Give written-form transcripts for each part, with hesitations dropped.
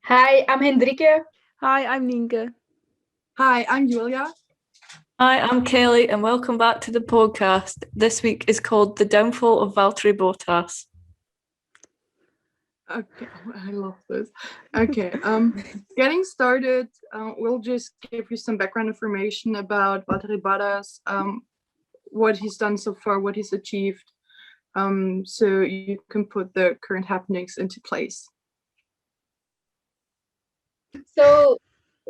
Hi, I'm Hendrike. Hi, I'm Nienke. Hi, I'm Julia. Hi, I'm Kelly, and welcome back to the podcast. This week is called The Downfall of Valtteri Bottas. Okay, I love this. Okay, getting started, we'll just give you some background information about Valtteri Bottas, what he's done so far, what he's achieved, so you can put the current happenings into place. So,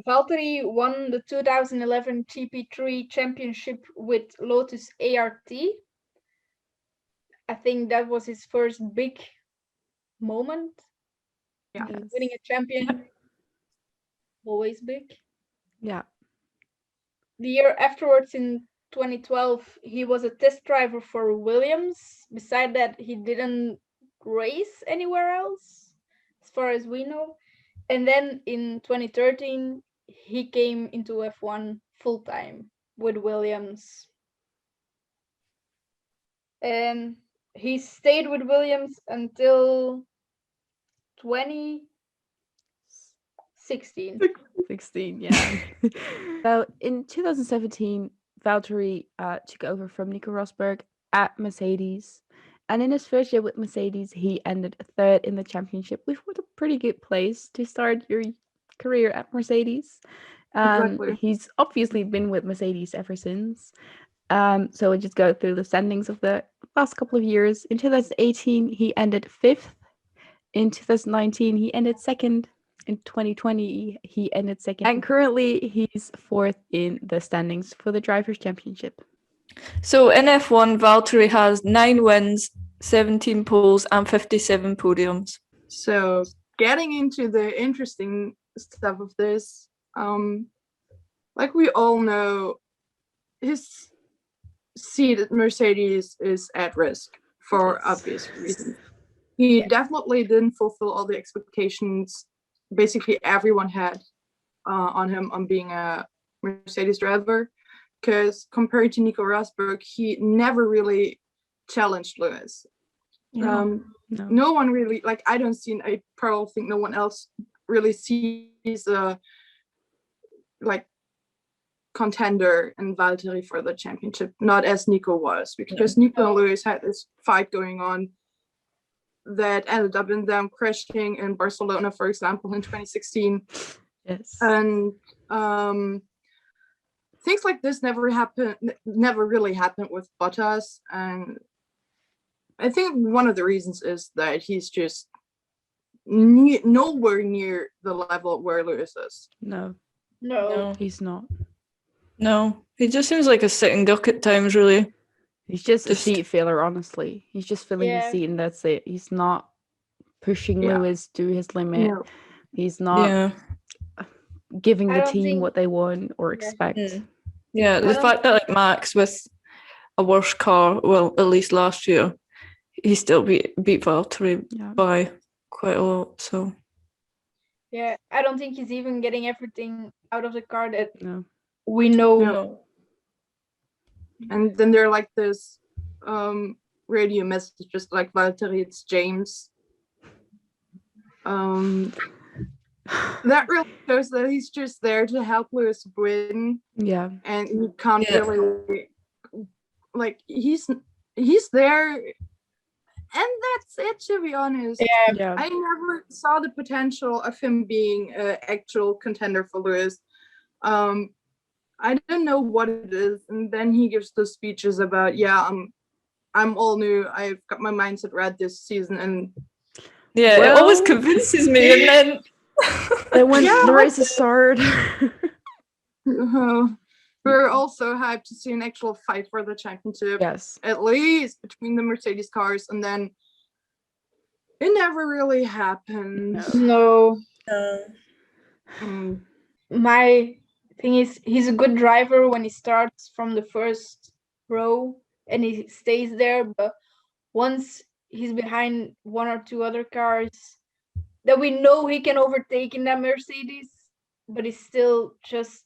Valtteri won the 2011 GP3 championship with Lotus ART. I think that was his first big moment. Yeah. Winning a champion, always big. Yeah. The year afterwards, in 2012, he was a test driver for Williams. Beside that, he didn't race anywhere else, as far as we know. And then in 2013, he came into F1 full time with Williams. And he stayed with Williams until 2016. 16, yeah. So in 2017, Valtteri took over from Nico Rosberg at Mercedes. And in his first year with Mercedes, he ended third in the championship, which was a pretty good place to start your career at Mercedes. Exactly. He's obviously been with Mercedes ever since. So we'll just go through the standings of the last couple of years. In 2018, he ended fifth. In 2019, he ended second. In 2020, he ended second. And currently, he's fourth in the standings for the Drivers' Championship. So in F1, Valtteri has 9 wins, 17 poles, and 57 podiums. So getting into the interesting stuff of this, like we all know, his seat at Mercedes is at risk for obvious reasons. He definitely didn't fulfill all the expectations basically everyone had on him on being a Mercedes driver, because compared to Nico Rosberg, he never really challenged Lewis. No one really, like, I probably think no one else really sees a like contender in Valtteri for the championship, not as Nico was, because Nico and Lewis had this fight going on that ended up in them crashing in Barcelona, for example, in 2016. Yes. And things like this never really happened with Bottas. And I think one of the reasons is that he's just nowhere near the level where Lewis is. No, No. he's not. No, he just seems like a sitting duck at times, really. He's just a seat filler, honestly. He's just filling the seat and that's it. He's not pushing Lewis to his limit. No. He's not giving the team what they want or expect. Yeah, the fact that like Max with a worse car, well, at least last year, he still beat Valtteri by quite a lot. So Yeah, I don't think he's even getting everything out of the car that we know. No. And then they're like this radio message, just like Valtteri, it's James. That really shows that he's just there to help Lewis win. Yeah. And he can't really, like, he's there, and that's it, to be honest. Yeah. I never saw the potential of him being an actual contender for Lewis. I don't know what it is, and then he gives those speeches about, I'm all new, I've got my mindset right this season, and it always convinces me, and then when the races start. We're also hyped to see an actual fight for the championship. Yes. At least between the Mercedes cars, and then it never really happened. No. My thing is, he's a good driver when he starts from the first row and he stays there, but once he's behind one or two other cars that we know he can overtake in that Mercedes, but he's still just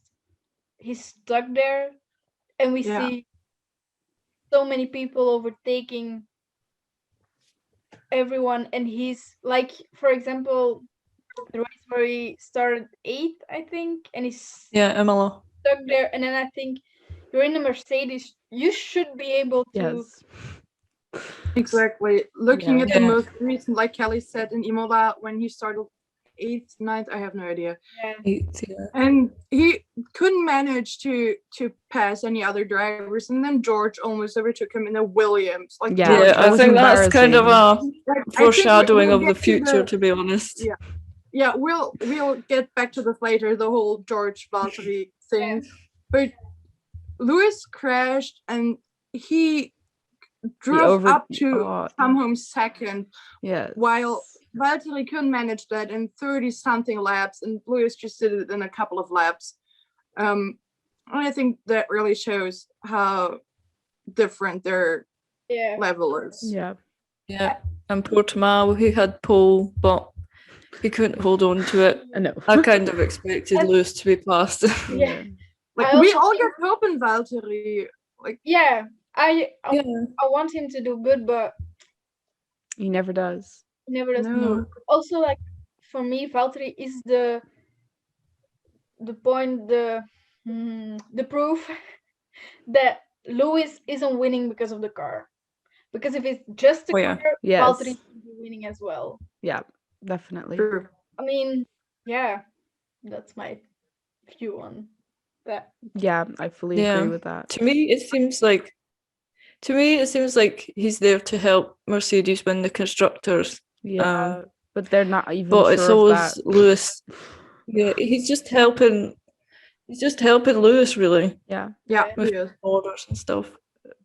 he's stuck there, and we see so many people overtaking everyone, and he's like, for example, the race where he started 8th, I think, and he's Yeah, Imola. stuck there. And then I think you're in a Mercedes, you should be able to. Yes. Exactly. Looking at the Yeah. most recent, like Kelly said in Imola, when he started 8th, 9th, I have no idea. Yeah. Yeah. And he couldn't manage to pass any other drivers, and then George almost overtook him in a Williams. Like Yeah, George, Yeah, that I was think that's kind of a like, I think foreshadowing we'll of the get to future, to be honest. Yeah, we'll get back to this later, the whole George Valtteri thing. But Lewis crashed and he drove up to come home second. Yes. While Valtteri couldn't manage that in 30-something laps, and Lewis just did it in a couple of laps. And I think that really shows how different their level is. Yeah. Yeah, and poor Tamal, he had pole, but he couldn't hold on to it. No. I kind of expected Lewis to be past. Yeah. Like we all get hope in Valtteri. Like I want him to do good, but he never does. he never does. No. Also, like for me, Valtteri is the point, the proof that Lewis isn't winning because of the car. Because if it's just the car, Valtteri should be winning as well. Yeah, definitely. True. I mean, yeah, that's my view on that. Yeah, I fully agree with that. To me, it seems like he's there to help Mercedes win the constructors. Yeah, but they're not even. But sure it's always that. Lewis. Yeah, he's just helping. He's just helping Lewis, really. Yeah. With orders and stuff.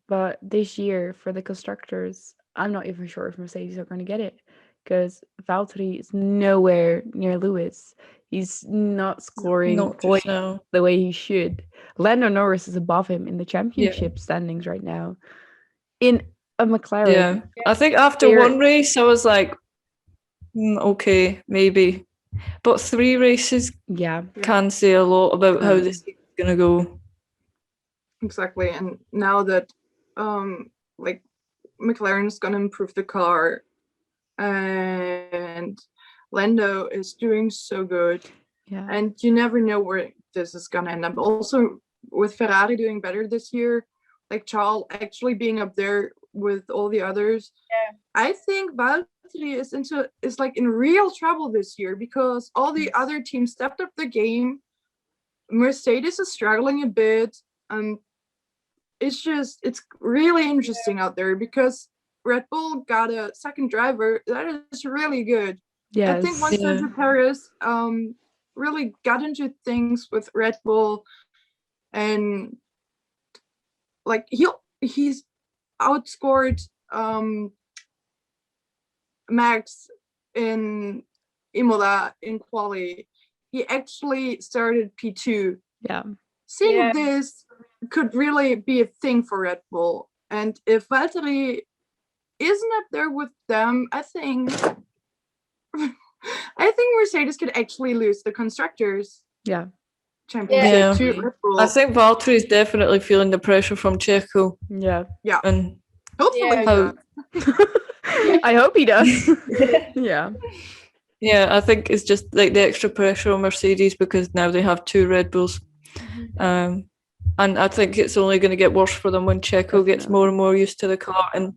But this year for the constructors, I'm not even sure if Mercedes are going to get it, because Valtteri is nowhere near Lewis. He's not scoring points the way he should. Lando Norris is above him in the championship standings right now. In a McLaren. Yeah, I think after one race, I was like, okay, maybe. But 3 races can say a lot about how this is going to go. Exactly, and now that like McLaren is going to improve the car, and Lando is doing so good, and you never know where this is going to end up. Also, with Ferrari doing better this year, like Charles actually being up there with all the others, I think Valtteri is like in real trouble this year, because all the other teams stepped up the game. Mercedes is struggling a bit, and it's really interesting out there, because Red Bull got a second driver that is really good. I think once Sergio Perez really got into things with Red Bull, and like he's outscored Max in Imola in quali. He actually started P2. Seeing this could really be a thing for Red Bull, and if Valtteri isn't up there with them, I think Mercedes could actually lose the constructors championship to Red Bull. I think Valtteri is definitely feeling the pressure from Checo. And hopefully I hope he does. Yeah, I think it's just like the extra pressure on Mercedes, because now they have 2 Red Bulls. And I think it's only going to get worse for them when Checo gets more and more used to the car, and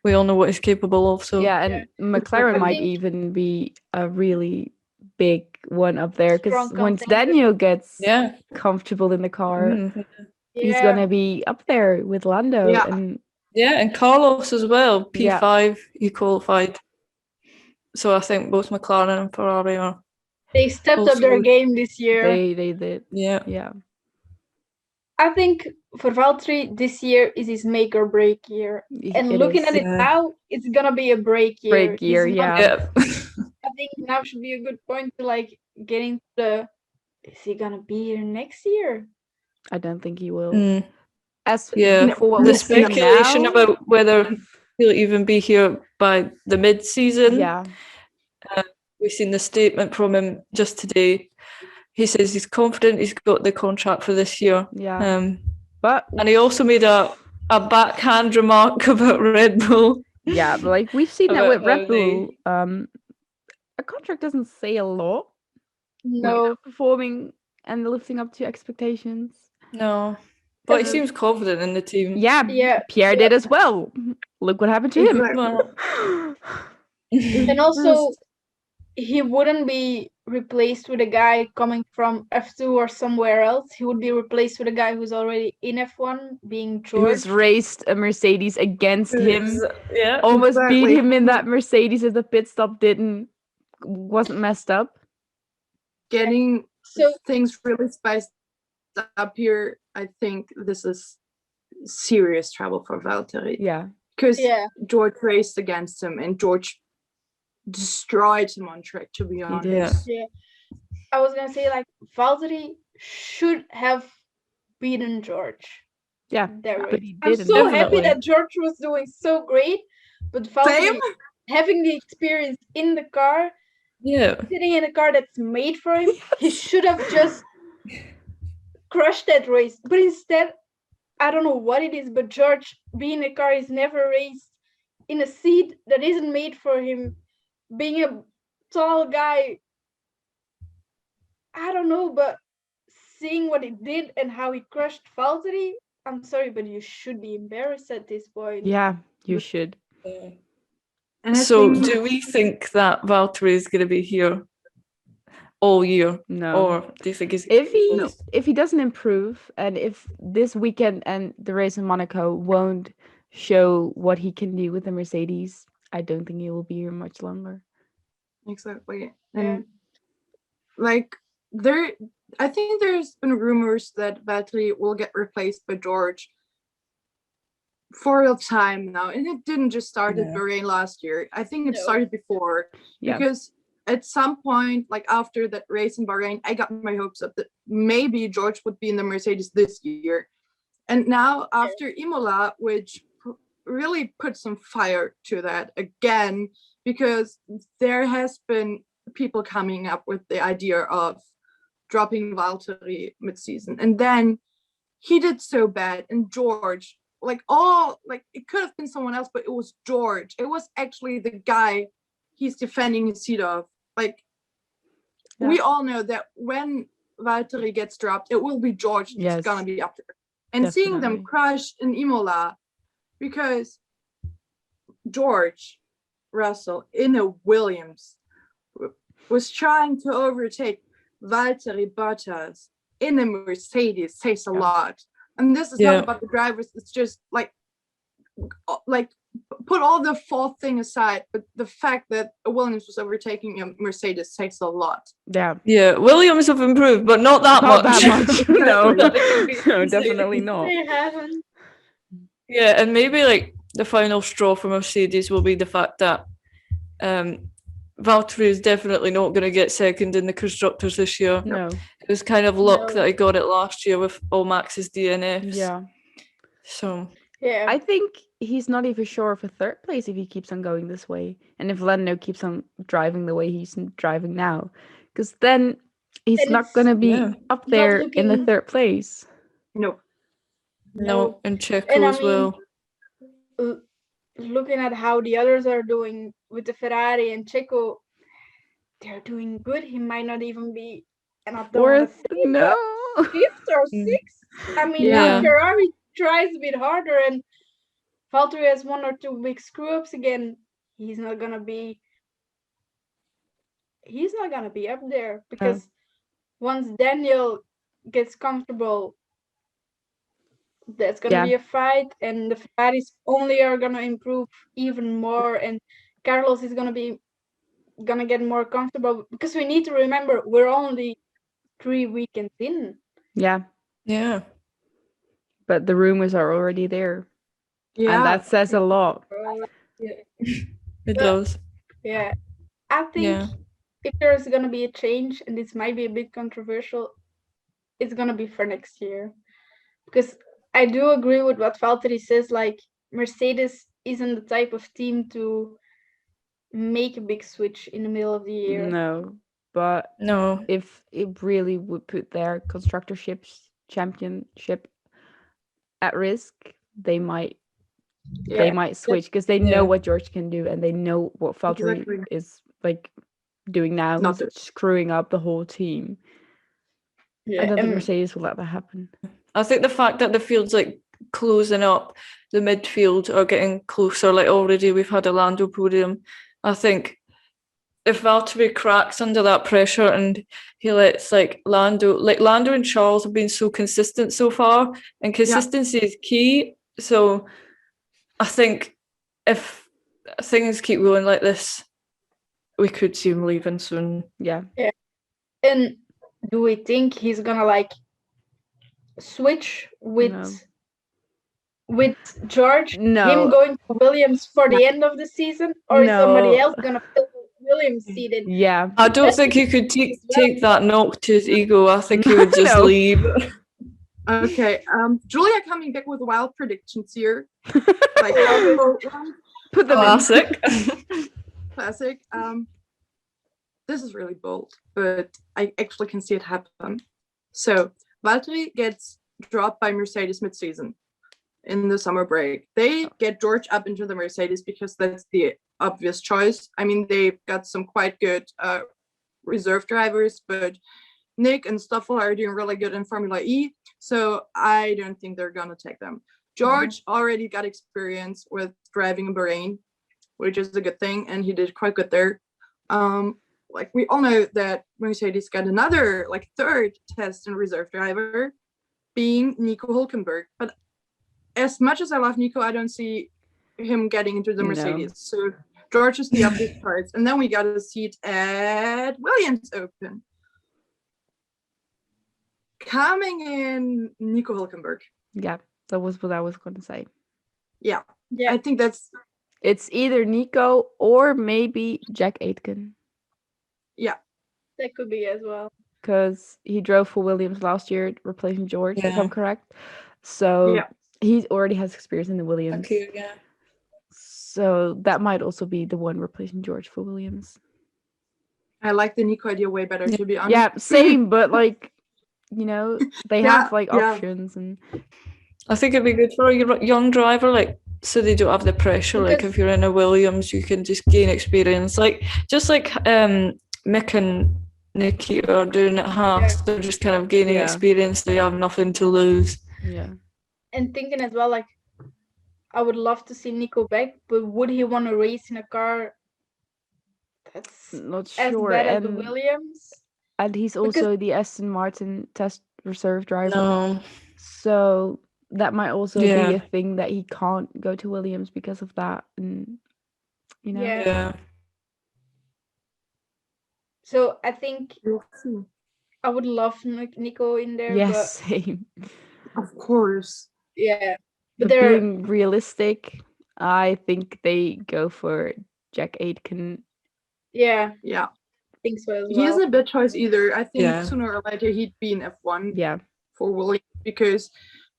we all know what he's capable of. So and McLaren might even be a really big one up there, because once Daniel gets comfortable in the car, he's going to be up there with Lando. And Carlos as well, P5, he qualified. So I think both McLaren and Ferrari are. They stepped up their game this year. They did. Yeah. I think for Valtteri, this year is his make or break year. And looking at it now, it's gonna be a break year. I think now should be a good point to like get into the. Is he gonna be here next year? I don't think he will. For what the speculation about whether he'll even be here by the mid-season. We've seen the statement from him just today. He says he's confident he's got the contract for this year. But and he also made a backhand remark about Red Bull. But like we've seen that with Red Bull. a contract doesn't say a lot. No. Performing and lifting up to expectations. No. But he seems confident in the team. Yeah. Pierre did as well. Look what happened to him. And also, he wouldn't be replaced with a guy coming from F2 or somewhere else. He would be replaced with a guy who's already in F1, being George. Who's raced a Mercedes against him. Yeah, almost beat him in that Mercedes if the pit stop wasn't messed up. Getting things really spiced up here, I think this is serious trouble for Valtteri. Yeah. Because George raced against him and George destroyed him on track, to be honest. Yeah. I was gonna say, like, Valtteri should have beaten George. Yeah. But he didn't. I'm so happy that George was doing so great, but Valtteri having the experience in the car, sitting in a car that's made for him, he should have just crushed that race. But instead, I don't know what it is, but George being in a car he's never raced, in a seat that isn't made for him, being a tall guy, I don't know, but seeing what he did and how he crushed Valtteri, I'm sorry, but you should be embarrassed at this point. Yeah, you should. So do we think that Valtteri is going to be here all year? No. Or do you think if he doesn't improve, and if this weekend and the race in Monaco won't show what he can do with the Mercedes, I don't think he will be here much longer. Exactly. And I think there's been rumors that Valtteri will get replaced by George for a time now, and it didn't just start at Bahrain last year. I think it started before, because at some point, like after that race in Bahrain, I got my hopes up that maybe George would be in the Mercedes this year. And now after Imola, which really put some fire to that again, because there has been people coming up with the idea of dropping Valtteri mid-season, and then he did so bad, and George, it could have been someone else, but it was George. It was actually the guy he's defending his seat of. We all know that when Valtteri gets dropped, it will be George that's gonna be up there. And seeing them crash in Imola, because George Russell in a Williams was trying to overtake Valtteri Bottas in a Mercedes says a lot. And this is not about the drivers. It's just like put all the fault thing aside, but the fact that Williams was overtaking a Mercedes says a lot. Yeah, Williams have improved, but not that much. No, no, definitely not. They haven't. Yeah, and maybe the final straw for Mercedes will be the fact that Valtteri is definitely not going to get second in the constructors this year. No, it was kind of luck that he got it last year with all Max's DNFs. Yeah. So I think he's not even sure of a third place if he keeps on going this way, and if Lando keeps on driving the way he's driving now, because then he's not going to be up there in the third place. No, and Checo as well. Looking at how the others are doing with the Ferrari and Checo, they're doing good. He might not even be fifth or sixth. I mean, Ferrari tries a bit harder, and Valtteri has one or two big screw ups again. He's not gonna be up there, because once Daniel gets comfortable, that's gonna be a fight, and the Ferraris only are gonna improve even more, and Carlos is gonna get more comfortable, because we need to remember we're only 3 weekends in. Yeah. But the rumors are already there. Yeah. And that says a lot. It does. Yeah. I think if there's gonna be a change, and this might be a bit controversial, it's gonna be for next year. Because I do agree with what Valtteri says, Mercedes isn't the type of team to make a big switch in the middle of the year. No, but if it really would put their constructorships championship at risk, they might switch, because they know what George can do, and they know what Valtteri is doing now. Not He's screwing up the whole team. I don't think Mercedes will let that happen. I think the fact that the field's like closing up, the midfield are getting closer. Like already we've had a Lando podium. I think if Valtteri cracks under that pressure and he lets Lando and Charles have been so consistent so far, and consistency is key. So I think if things keep going like this, we could see him leaving soon. Yeah. And do we think he's gonna switch with George? No. Him going to Williams for the end of the season, or is somebody else gonna fill Williams seated? Yeah. I don't think he could take that knock to his ego. I think he would just leave. Okay. Julia coming back with wild predictions here. Put them classic. Classic. This is really bold, but I actually can see it happen. So Valtteri gets dropped by Mercedes mid-season in the summer break. They get George up into the Mercedes because that's the obvious choice. I mean, they've got some quite good reserve drivers, but Nick and Stoffel are doing really good in Formula E, so I don't think they're gonna take them. George already got experience with driving in Bahrain, which is a good thing, and he did quite good there. We all know that Mercedes got another third test and reserve driver, being Nico Hülkenberg. But as much as I love Nico, I don't see him getting into the Mercedes. So George is the obvious choice, and then we got a seat at Williams Open. Coming in, Nico Hülkenberg. Yeah, that was what I was going to say. Yeah, I think it's either Nico or maybe Jack Aitken. Yeah, that could be as well. Because he drove for Williams last year, replacing George, if I'm correct. So he already has experience in the Williams. Okay, yeah. So that might also be the one replacing George for Williams. I like the Nico idea way better, to be honest. Yeah, same, but they have options, and I think it'd be good for a young driver, so they don't have the pressure. If you're in a Williams, you can just gain experience, just like Mick and Nikki are doing at Haas. They're just kind of gaining experience. They have nothing to lose. Yeah. And thinking as well, I would love to see Nico back, but would he want to race in a car that's not sure as bad as the Williams? And he's also the Aston Martin test reserve driver. No. So that might also be a thing that he can't go to Williams because of that. And, Yeah. So I think I would love Nico in there. Yes, same. Of course. Yeah. But being realistic, I think they go for Jack Aitken. Yeah. Yeah. I think so as well. He isn't a bad choice either. I think sooner or later he'd be in F1 for Williams because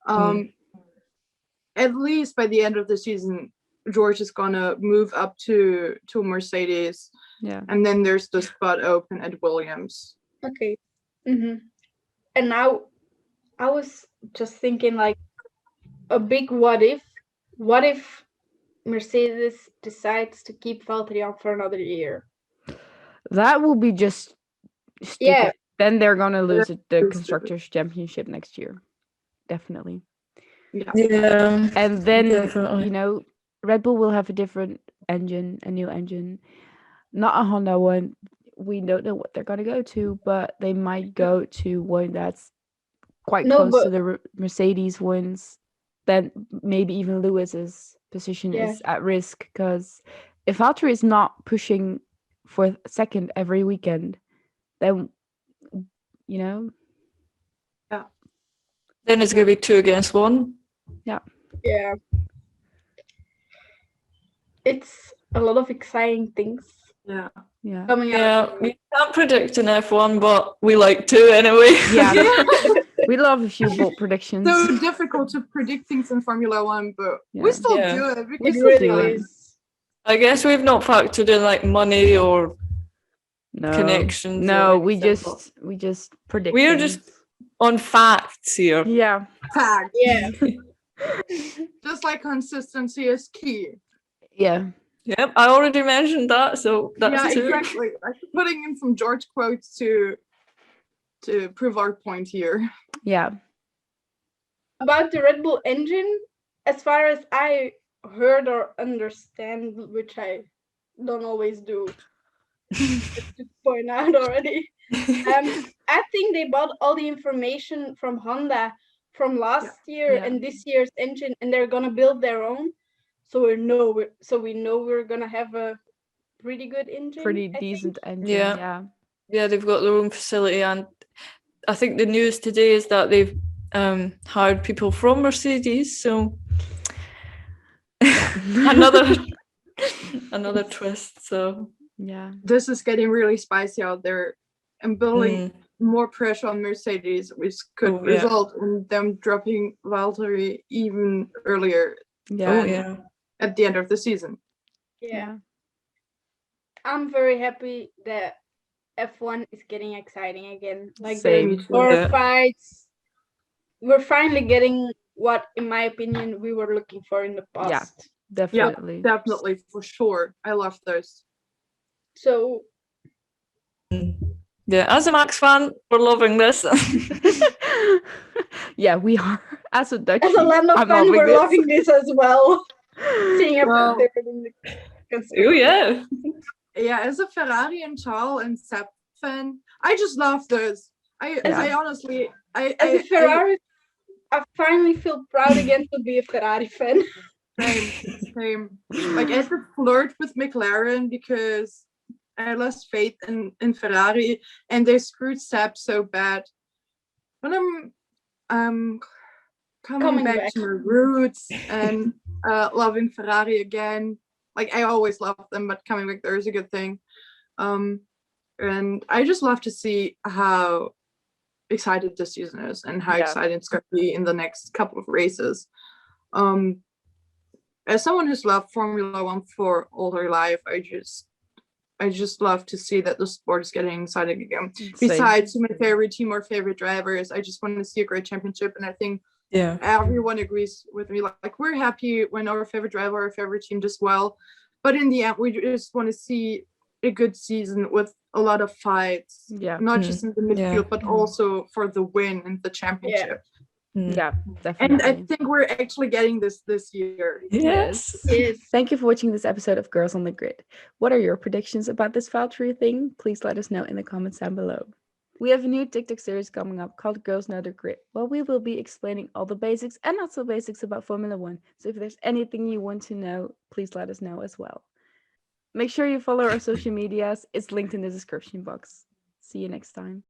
at least by the end of the season, George is gonna move up to Mercedes. Yeah. And then there's the spot open at Williams. Okay. Mm-hmm. And now I was just thinking a big what if. What if Mercedes decides to keep Valtteri on for another year? That will be just stupid. Yeah. Then they're gonna lose the Constructors' Championship next year. Definitely. Yeah. And then Red Bull will have a different engine, a new engine. Not a Honda one. We don't know what they're gonna go to, but they might go to one that's quite close to the Mercedes ones. Then maybe even Lewis's position is at risk, because if Valtteri is not pushing for second every weekend, then Yeah. Then it's gonna be 2 against 1. Yeah. Yeah. It's a lot of exciting things. Yeah. Yeah. Coming out. Yeah, we can't predict an F1, but we like to anyway. Yeah. We love a few bold predictions. So difficult to predict things in Formula One, but we still do it. We still do it. I guess we've not factored in money or connections. No, we just predict. We're just on facts here. Yeah. Fact. Yeah. Just like consistency is key. Yeah. Yep, I already mentioned that, so that's two. Exactly. I'm putting in some George quotes to prove our point here. Yeah. About the Red Bull engine, as far as I heard or understand, which I don't always do, just to point out already. I think they bought all the information from Honda from last year and this year's engine, and they're gonna build their own. So we know we're gonna have a pretty good engine. Pretty decent engine. Yeah, they've got their own facility, and I think the news today is that they've hired people from Mercedes. So another twist. So yeah, this is getting really spicy out there and building more pressure on Mercedes, which could result in them dropping Valtteri even earlier. At the end of the season. Yeah. I'm very happy that F1 is getting exciting again. Like there's more fights. We're finally getting what, in my opinion, we were looking for in the past. Yeah, definitely. Yeah, definitely, for sure. I love those. So yeah, as a Max fan, we're loving this. Yeah, we are. As a Dutch, as a Lando fan, we're loving this as well. Seeing everything. Oh yeah. Yeah, as a Ferrari and Charles and Sepp fan, I just love this. I honestly, as a Ferrari, I finally feel proud again to be a Ferrari fan. Same. Like I had to flirt with McLaren because I lost faith in Ferrari, and they screwed Sepp so bad. But I'm coming back to my roots and loving Ferrari again. Like I always loved them, but coming back there is a good thing. And I just love to see how excited this season is and how excited it's going to be in the next couple of races. As someone who's loved Formula One for all her life, I just love to see that the sport is getting exciting again. Same. Besides my favorite team or favorite drivers, I just want to see a great championship, and I think everyone agrees with me. Like we're happy when our favorite driver, our favorite team does well, but in the end, we just want to see a good season with a lot of fights. Not just in the midfield, but also for the win and the championship. Yeah, definitely. And I think we're actually getting this year. Yes. Thank you for watching this episode of Girls on the Grid. What are your predictions about this Valtteri thing? Please let us know in the comments down below. We have a new TikTok series coming up called Girls Know the Grid, where we will be explaining all the basics and not so basics about Formula One. So if there's anything you want to know, please let us know as well. Make sure you follow our social medias. It's linked in the description box. See you next time.